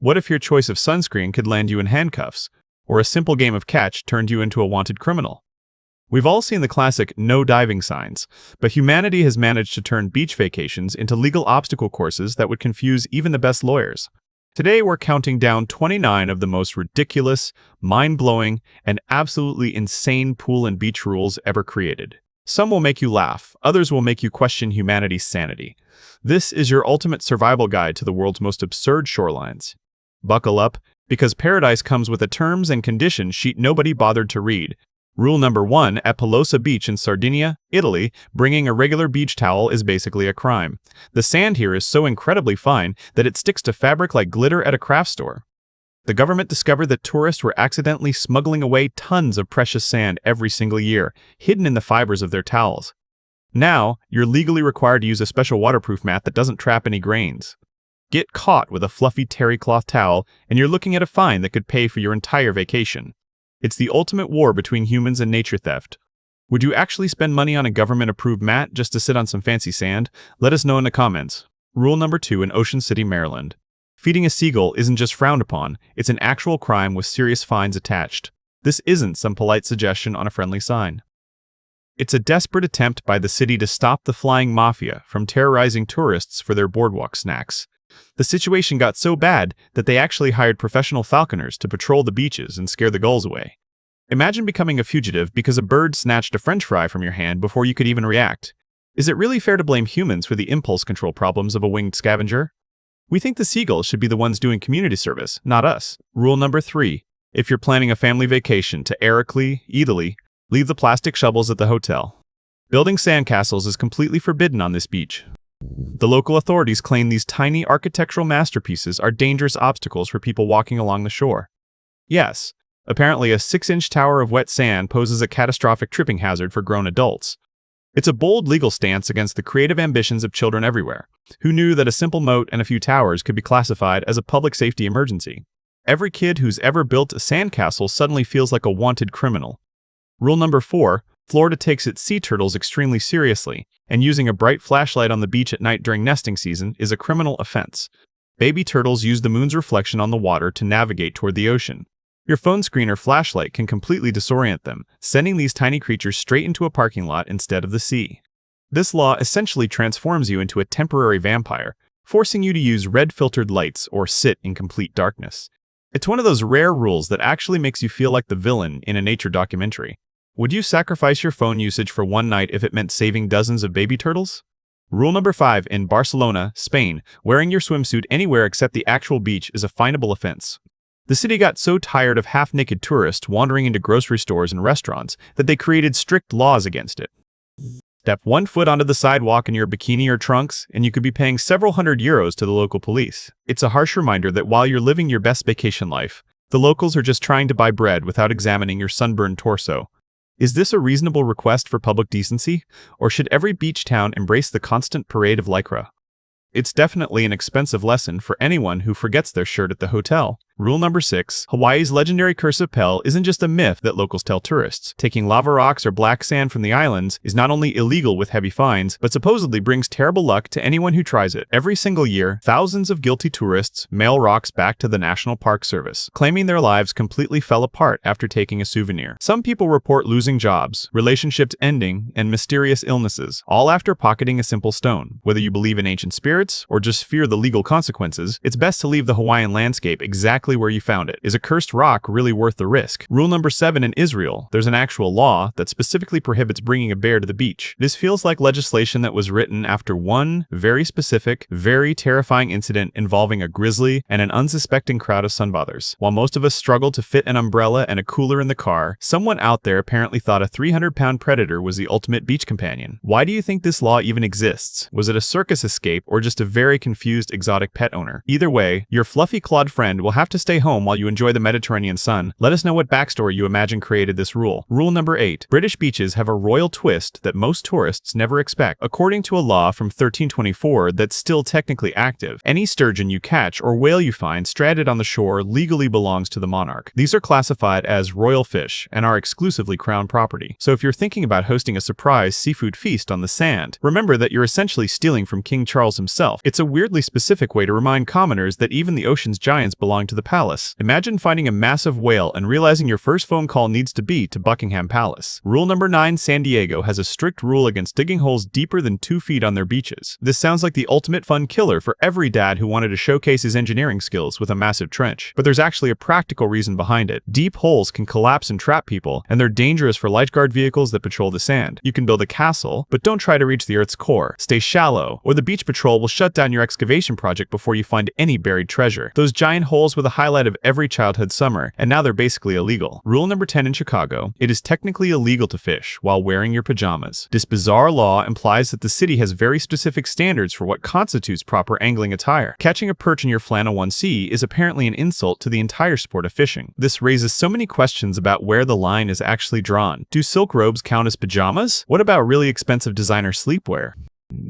What if your choice of sunscreen could land you in handcuffs, or a simple game of catch turned you into a wanted criminal? We've all seen the classic no diving signs, but humanity has managed to turn beach vacations into legal obstacle courses that would confuse even the best lawyers. Today, we're counting down 29 of the most ridiculous, mind-blowing, and absolutely insane pool and beach rules ever created. Some will make you laugh, others will make you question humanity's sanity. This is your ultimate survival guide to the world's most absurd shorelines. Buckle up, because paradise comes with a terms and conditions sheet nobody bothered to read. Rule number 1, at Pelosa Beach in Sardinia, Italy, bringing a regular beach towel is basically a crime. The sand here is so incredibly fine that it sticks to fabric like glitter at a craft store. The government discovered that tourists were accidentally smuggling away tons of precious sand every single year, hidden in the fibers of their towels. Now, you're legally required to use a special waterproof mat that doesn't trap any grains. Get caught with a fluffy terry cloth towel, and you're looking at a fine that could pay for your entire vacation. It's the ultimate war between humans and nature theft. Would you actually spend money on a government-approved mat just to sit on some fancy sand? Let us know in the comments. Rule number 2 in Ocean City, Maryland. Feeding a seagull isn't just frowned upon, it's an actual crime with serious fines attached. This isn't some polite suggestion on a friendly sign. It's a desperate attempt by the city to stop the flying mafia from terrorizing tourists for their boardwalk snacks. The situation got so bad that they actually hired professional falconers to patrol the beaches and scare the gulls away. Imagine becoming a fugitive because a bird snatched a French fry from your hand before you could even react. Is it really fair to blame humans for the impulse control problems of a winged scavenger? We think the seagulls should be the ones doing community service, not us. Rule number 3. If you're planning a family vacation to Erically, Italy, leave the plastic shovels at the hotel. Building sandcastles is completely forbidden on this beach. The local authorities claim these tiny architectural masterpieces are dangerous obstacles for people walking along the shore. Yes, apparently a 6-inch tower of wet sand poses a catastrophic tripping hazard for grown adults. It's a bold legal stance against the creative ambitions of children everywhere, who knew that a simple moat and a few towers could be classified as a public safety emergency. Every kid who's ever built a sandcastle suddenly feels like a wanted criminal. Rule number 4. Florida takes its sea turtles extremely seriously, and using a bright flashlight on the beach at night during nesting season is a criminal offense. Baby turtles use the moon's reflection on the water to navigate toward the ocean. Your phone screen or flashlight can completely disorient them, sending these tiny creatures straight into a parking lot instead of the sea. This law essentially transforms you into a temporary vampire, forcing you to use red-filtered lights or sit in complete darkness. It's one of those rare rules that actually makes you feel like the villain in a nature documentary. Would you sacrifice your phone usage for one night if it meant saving dozens of baby turtles? Rule number 5 in Barcelona, Spain, wearing your swimsuit anywhere except the actual beach is a finable offense. The city got so tired of half-naked tourists wandering into grocery stores and restaurants that they created strict laws against it. Step 1 foot onto the sidewalk in your bikini or trunks, and you could be paying several €100 to the local police. It's a harsh reminder that while you're living your best vacation life, the locals are just trying to buy bread without examining your sunburned torso. Is this a reasonable request for public decency, or should every beach town embrace the constant parade of lycra? It's definitely an expensive lesson for anyone who forgets their shirt at the hotel. Rule number 6. Hawaii's legendary curse of Pell isn't just a myth that locals tell tourists. Taking lava rocks or black sand from the islands is not only illegal with heavy fines, but supposedly brings terrible luck to anyone who tries it. Every single year, thousands of guilty tourists mail rocks back to the National Park Service, claiming their lives completely fell apart after taking a souvenir. Some people report losing jobs, relationships ending, and mysterious illnesses, all after pocketing a simple stone. Whether you believe in ancient spirits or just fear the legal consequences, it's best to leave the Hawaiian landscape exactly where you found it. Is a cursed rock really worth the risk? Rule number 7 in Israel. There's an actual law that specifically prohibits bringing a bear to the beach. This feels like legislation that was written after one very specific, very terrifying incident involving a grizzly and an unsuspecting crowd of sunbathers. While most of us struggle to fit an umbrella and a cooler in the car, someone out there apparently thought a 300-pound predator was the ultimate beach companion. Why do you think this law even exists? Was it a circus escape or just a very confused exotic pet owner? Either way, your fluffy clawed friend will have to to stay home while you enjoy the Mediterranean sun. Let us know what backstory you imagine created this rule. Rule number 8. British beaches have a royal twist that most tourists never expect. According to a law from 1324 that's still technically active, any sturgeon you catch or whale you find stranded on the shore legally belongs to the monarch. These are classified as royal fish and are exclusively crown property. So if you're thinking about hosting a surprise seafood feast on the sand, remember that you're essentially stealing from King Charles himself. It's a weirdly specific way to remind commoners that even the ocean's giants belong to the palace. Imagine finding a massive whale and realizing your first phone call needs to be to Buckingham Palace. Rule number 9. San Diego has a strict rule against digging holes deeper than 2 feet on their beaches. This sounds like the ultimate fun killer for every dad who wanted to showcase his engineering skills with a massive trench. But there's actually a practical reason behind it. Deep holes can collapse and trap people, and they're dangerous for lifeguard vehicles that patrol the sand. You can build a castle, but don't try to reach the Earth's core. Stay shallow, or the beach patrol will shut down your excavation project before you find any buried treasure. Those giant holes were the highlight of every childhood summer, and now they're basically illegal. Rule number 10 in Chicago. It is technically illegal to fish while wearing your pajamas. This bizarre law implies that the city has very specific standards for what constitutes proper angling attire. Catching a perch in your flannel 1C is apparently an insult to the entire sport of fishing. This raises so many questions about where the line is actually drawn. Do silk robes count as pajamas? What about really expensive designer sleepwear?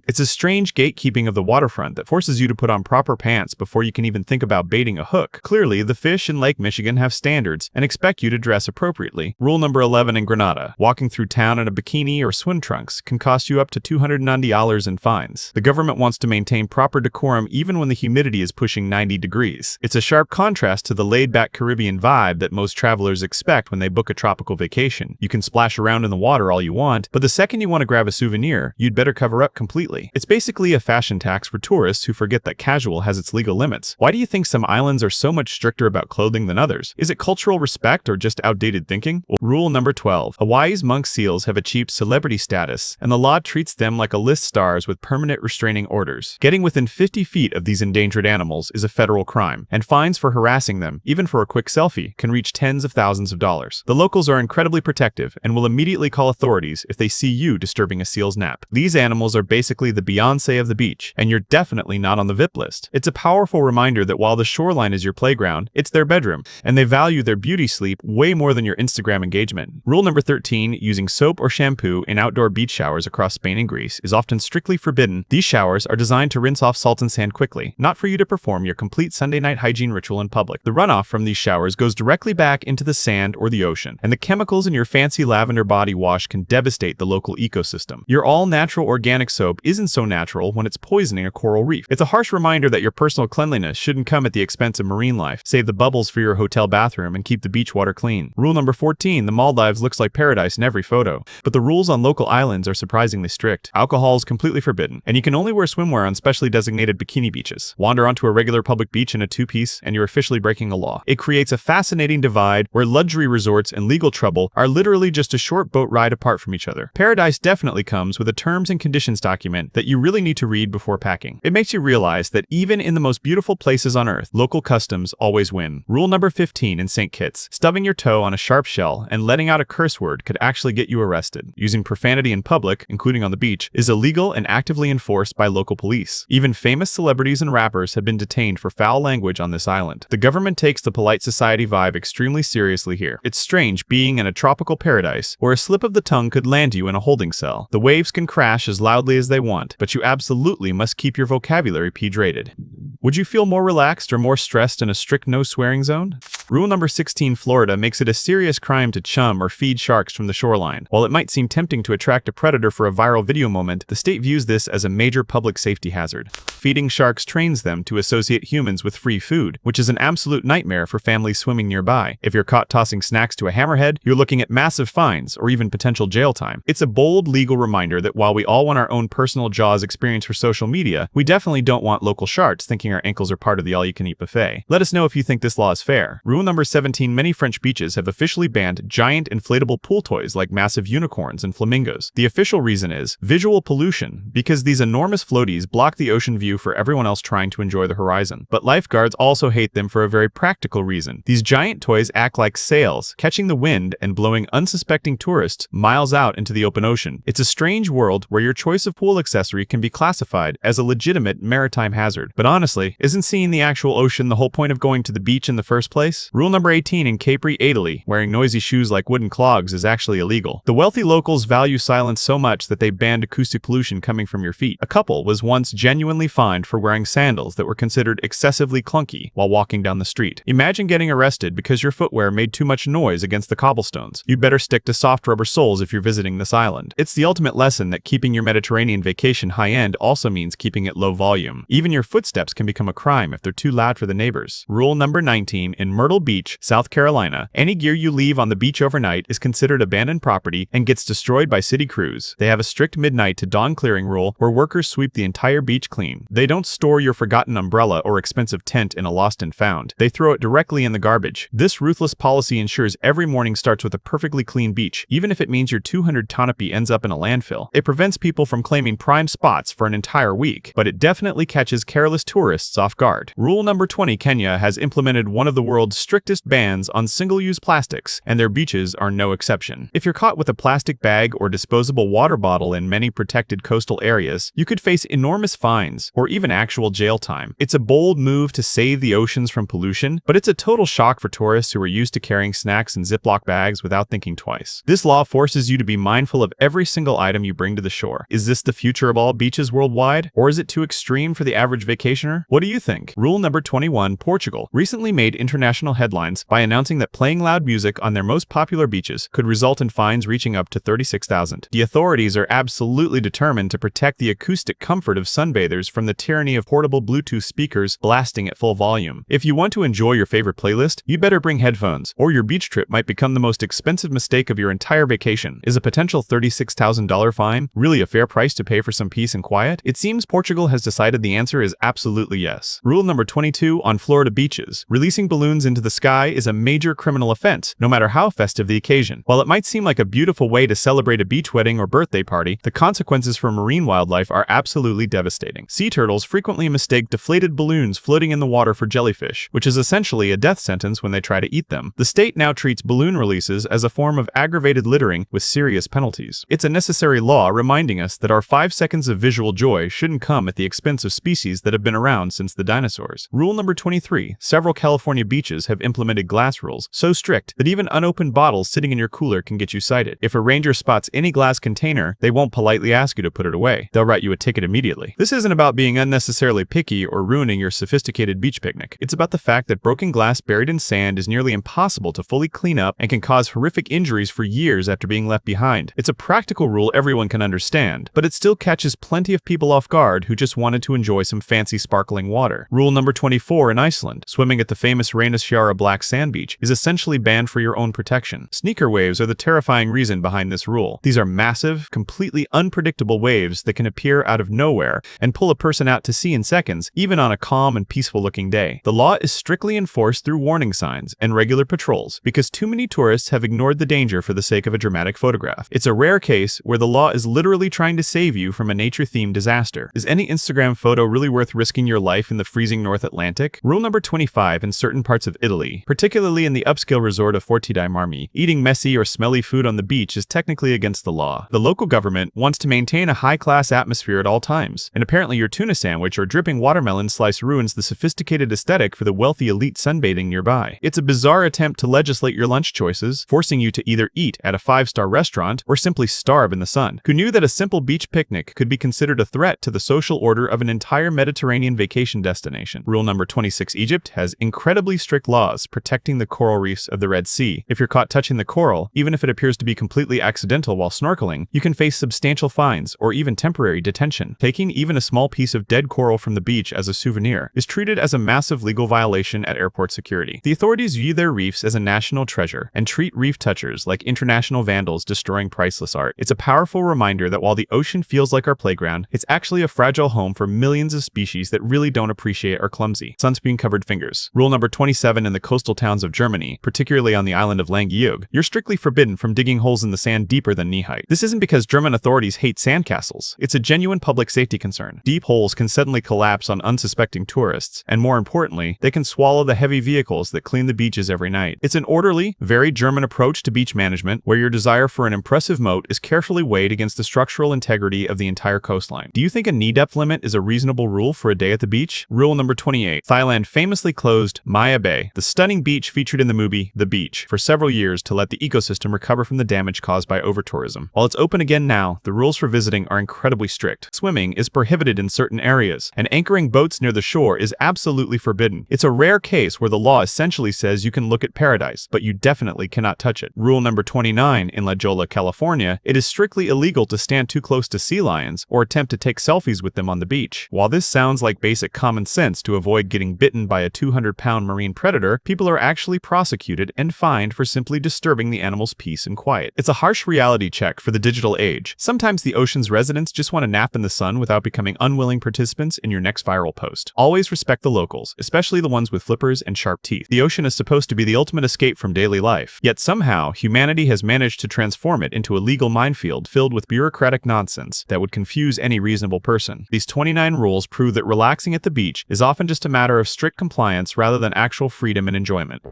It's a strange gatekeeping of the waterfront that forces you to put on proper pants before you can even think about baiting a hook. Clearly, the fish in Lake Michigan have standards and expect you to dress appropriately. Rule number 11 in Grenada. Walking through town in a bikini or swim trunks can cost you up to $290 in fines. The government wants to maintain proper decorum even when the humidity is pushing 90 degrees. It's a sharp contrast to the laid-back Caribbean vibe that most travelers expect when they book a tropical vacation. You can splash around in the water all you want, but the second you want to grab a souvenir, you'd better cover up completely. It's basically a fashion tax for tourists who forget that casual has its legal limits. Why do you think some islands are so much stricter about clothing than others? Is it cultural respect or just outdated thinking? Rule number 12. Hawaii's monk seals have achieved celebrity status, and the law treats them like A-list stars with permanent restraining orders. Getting within 50 feet of these endangered animals is a federal crime, and fines for harassing them, even for a quick selfie, can reach tens of thousands of dollars. The locals are incredibly protective and will immediately call authorities if they see you disturbing a seal's nap. These animals are basically the Beyoncé of the beach, and you're definitely not on the VIP list. It's a powerful reminder that while the shoreline is your playground, it's their bedroom, and they value their beauty sleep way more than your Instagram engagement. Rule number 13, using soap or shampoo in outdoor beach showers across Spain and Greece is often strictly forbidden. These showers are designed to rinse off salt and sand quickly, not for you to perform your complete Sunday night hygiene ritual in public. The runoff from these showers goes directly back into the sand or the ocean, and the chemicals in your fancy lavender body wash can devastate the local ecosystem. Your all-natural organic soap isn't so natural when it's poisoning a coral reef. It's a harsh reminder that your personal cleanliness shouldn't come at the expense of marine life. Save the bubbles for your hotel bathroom and keep the beach water clean. Rule number 14, the Maldives looks like paradise in every photo, but the rules on local islands are surprisingly strict. Alcohol is completely forbidden, and you can only wear swimwear on specially designated bikini beaches. Wander onto a regular public beach in a two-piece, and you're officially breaking a law. It creates a fascinating divide where luxury resorts and legal trouble are literally just a short boat ride apart from each other. Paradise definitely comes with a terms and conditions document that you really need to read before packing. It makes you realize that even in the most beautiful places on Earth, local customs always win. Rule number 15 in St. Kitts. Stubbing your toe on a sharp shell and letting out a curse word could actually get you arrested. Using profanity in public, including on the beach, is illegal and actively enforced by local police. Even famous celebrities and rappers have been detained for foul language on this island. The government takes the polite society vibe extremely seriously here. It's strange being in a tropical paradise where a slip of the tongue could land you in a holding cell. The waves can crash as loudly as they want, but you absolutely must keep your vocabulary PG-rated. Would you feel more relaxed or more stressed in a strict no swearing zone? Rule number 16, Florida makes it a serious crime to chum or feed sharks from the shoreline. While it might seem tempting to attract a predator for a viral video moment, the state views this as a major public safety hazard. Feeding sharks trains them to associate humans with free food, which is an absolute nightmare for families swimming nearby. If you're caught tossing snacks to a hammerhead, you're looking at massive fines or even potential jail time. It's a bold legal reminder that while we all want our own personal Jaws experience for social media, we definitely don't want local sharks thinking our ankles are part of the all-you-can-eat buffet. Let us know if you think this law is fair. Rule Rule number 17. Many French beaches have officially banned giant inflatable pool toys like massive unicorns and flamingos. The official reason is visual pollution, because these enormous floaties block the ocean view for everyone else trying to enjoy the horizon. But lifeguards also hate them for a very practical reason. These giant toys act like sails, catching the wind and blowing unsuspecting tourists miles out into the open ocean. It's a strange world where your choice of pool accessory can be classified as a legitimate maritime hazard. But honestly, isn't seeing the actual ocean the whole point of going to the beach in the first place? Rule number 18. In Capri, Italy, wearing noisy shoes like wooden clogs is actually illegal. The wealthy locals value silence so much that they banned acoustic pollution coming from your feet. A couple was once genuinely fined for wearing sandals that were considered excessively clunky while walking down the street. Imagine getting arrested because your footwear made too much noise against the cobblestones. You'd better stick to soft rubber soles if you're visiting this island. It's the ultimate lesson that keeping your Mediterranean vacation high-end also means keeping it low volume. Even your footsteps can become a crime if they're too loud for the neighbors. Rule number 19. In Myrtle Beach, South Carolina, any gear you leave on the beach overnight is considered abandoned property and gets destroyed by city crews. They have a strict midnight to dawn clearing rule where workers sweep the entire beach clean. They don't store your forgotten umbrella or expensive tent in a lost and found. They throw it directly in the garbage. This ruthless policy ensures every morning starts with a perfectly clean beach, even if it means your 200 tonopy ends up in a landfill. It prevents people from claiming prime spots for an entire week, but it definitely catches careless tourists off guard. Rule number 20. Kenya has implemented one of the world's strictest bans on single-use plastics, and their beaches are no exception. If you're caught with a plastic bag or disposable water bottle in many protected coastal areas, you could face enormous fines or even actual jail time. It's a bold move to save the oceans from pollution, but it's a total shock for tourists who are used to carrying snacks in Ziploc bags without thinking twice. This law forces you to be mindful of every single item you bring to the shore. Is this the future of all beaches worldwide, or is it too extreme for the average vacationer? What do you think? Rule number 21. Portugal recently made international headlines by announcing that playing loud music on their most popular beaches could result in fines reaching up to $36,000. The authorities are absolutely determined to protect the acoustic comfort of sunbathers from the tyranny of portable Bluetooth speakers blasting at full volume. If you want to enjoy your favorite playlist, you better bring headphones, or your beach trip might become the most expensive mistake of your entire vacation. Is a potential $36,000 fine really a fair price to pay for some peace and quiet? It seems Portugal has decided the answer is absolutely yes. Rule number 22. On Florida beaches, releasing balloons into the sky is a major criminal offense, no matter how festive the occasion. While it might seem like a beautiful way to celebrate a beach wedding or birthday party, the consequences for marine wildlife are absolutely devastating. Sea turtles frequently mistake deflated balloons floating in the water for jellyfish, which is essentially a death sentence when they try to eat them. The state now treats balloon releases as a form of aggravated littering with serious penalties. It's a necessary law reminding us that our 5 seconds of visual joy shouldn't come at the expense of species that have been around since the dinosaurs. Rule number 23. Several California beaches have implemented glass rules so strict that even unopened bottles sitting in your cooler can get you cited. If a ranger spots any glass container, they won't politely ask you to put it away. They'll write you a ticket immediately. This isn't about being unnecessarily picky or ruining your sophisticated beach picnic. It's about the fact that broken glass buried in sand is nearly impossible to fully clean up and can cause horrific injuries for years after being left behind. It's a practical rule everyone can understand, but it still catches plenty of people off guard who just wanted to enjoy some fancy sparkling water. Rule number 24. In Iceland, swimming at the famous Reynisfjara black sand beach is essentially banned for your own protection. Sneaker waves are the terrifying reason behind this rule. These are massive, completely unpredictable waves that can appear out of nowhere and pull a person out to sea in seconds, even on a calm and peaceful-looking day. The law is strictly enforced through warning signs and regular patrols because too many tourists have ignored the danger for the sake of a dramatic photograph. It's a rare case where the law is literally trying to save you from a nature-themed disaster. Is any Instagram photo really worth risking your life in the freezing North Atlantic? Rule number 25. In certain parts of Italy, particularly in the upscale resort of Forti dei Marmi, eating messy or smelly food on the beach is technically against the law. The local government wants to maintain a high-class atmosphere at all times, and apparently your tuna sandwich or dripping watermelon slice ruins the sophisticated aesthetic for the wealthy elite sunbathing nearby. It's a bizarre attempt to legislate your lunch choices, forcing you to either eat at a 5-star restaurant or simply starve in the sun. Who knew that a simple beach picnic could be considered a threat to the social order of an entire Mediterranean vacation destination? Rule number 26. Egypt has incredibly strict laws protecting the coral reefs of the Red Sea. If you're caught touching the coral, even if it appears to be completely accidental while snorkeling, you can face substantial fines or even temporary detention. Taking even a small piece of dead coral from the beach as a souvenir is treated as a massive legal violation at airport security. The authorities view their reefs as a national treasure and treat reef touchers like international vandals destroying priceless art. It's a powerful reminder that while the ocean feels like our playground, it's actually a fragile home for millions of species that really don't appreciate our clumsy, sunscreen-covered fingers. Rule number 27. in the coastal towns of Germany, particularly on the island of Langeoog, you're strictly forbidden from digging holes in the sand deeper than knee-height. This isn't because German authorities hate sandcastles. It's a genuine public safety concern. Deep holes can suddenly collapse on unsuspecting tourists, and more importantly, they can swallow the heavy vehicles that clean the beaches every night. It's an orderly, very German approach to beach management, where your desire for an impressive moat is carefully weighed against the structural integrity of the entire coastline. Do you think a knee depth limit is a reasonable rule for a day at the beach? Rule number 28. Thailand famously closed Maya Bay, the stunning beach featured in the movie The Beach, for several years to let the ecosystem recover from the damage caused by over-tourism. While it's open again now, the rules for visiting are incredibly strict. Swimming is prohibited in certain areas, and anchoring boats near the shore is absolutely forbidden. It's a rare case where the law essentially says you can look at paradise, but you definitely cannot touch it. Rule number 29. In La Jolla, California, it is strictly illegal to stand too close to sea lions or attempt to take selfies with them on the beach. While this sounds like basic common sense to avoid getting bitten by a 200-pound marine predator, people are actually prosecuted and fined for simply disturbing the animal's peace and quiet. It's a harsh reality check for the digital age. Sometimes the ocean's residents just want to nap in the sun without becoming unwilling participants in your next viral post. Always respect the locals, especially the ones with flippers and sharp teeth. The ocean is supposed to be the ultimate escape from daily life, yet somehow humanity has managed to transform it into a legal minefield filled with bureaucratic nonsense that would confuse any reasonable person. These 29 rules prove that relaxing at the beach is often just a matter of strict compliance rather than actual freedom and enjoyment.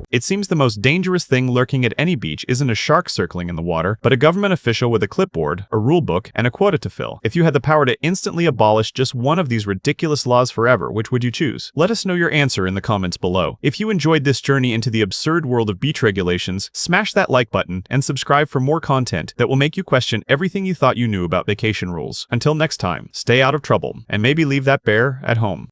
It seems the most dangerous thing lurking at any beach isn't a shark circling in the water, but a government official with a clipboard, a rule book, and a quota to fill. If you had the power to instantly abolish just one of these ridiculous laws forever, which would you choose? Let us know your answer in the comments below. If you enjoyed this journey into the absurd world of beach regulations, smash that like button and subscribe for more content that will make you question everything you thought you knew about vacation rules. Until next time, stay out of trouble and maybe leave that bear at home.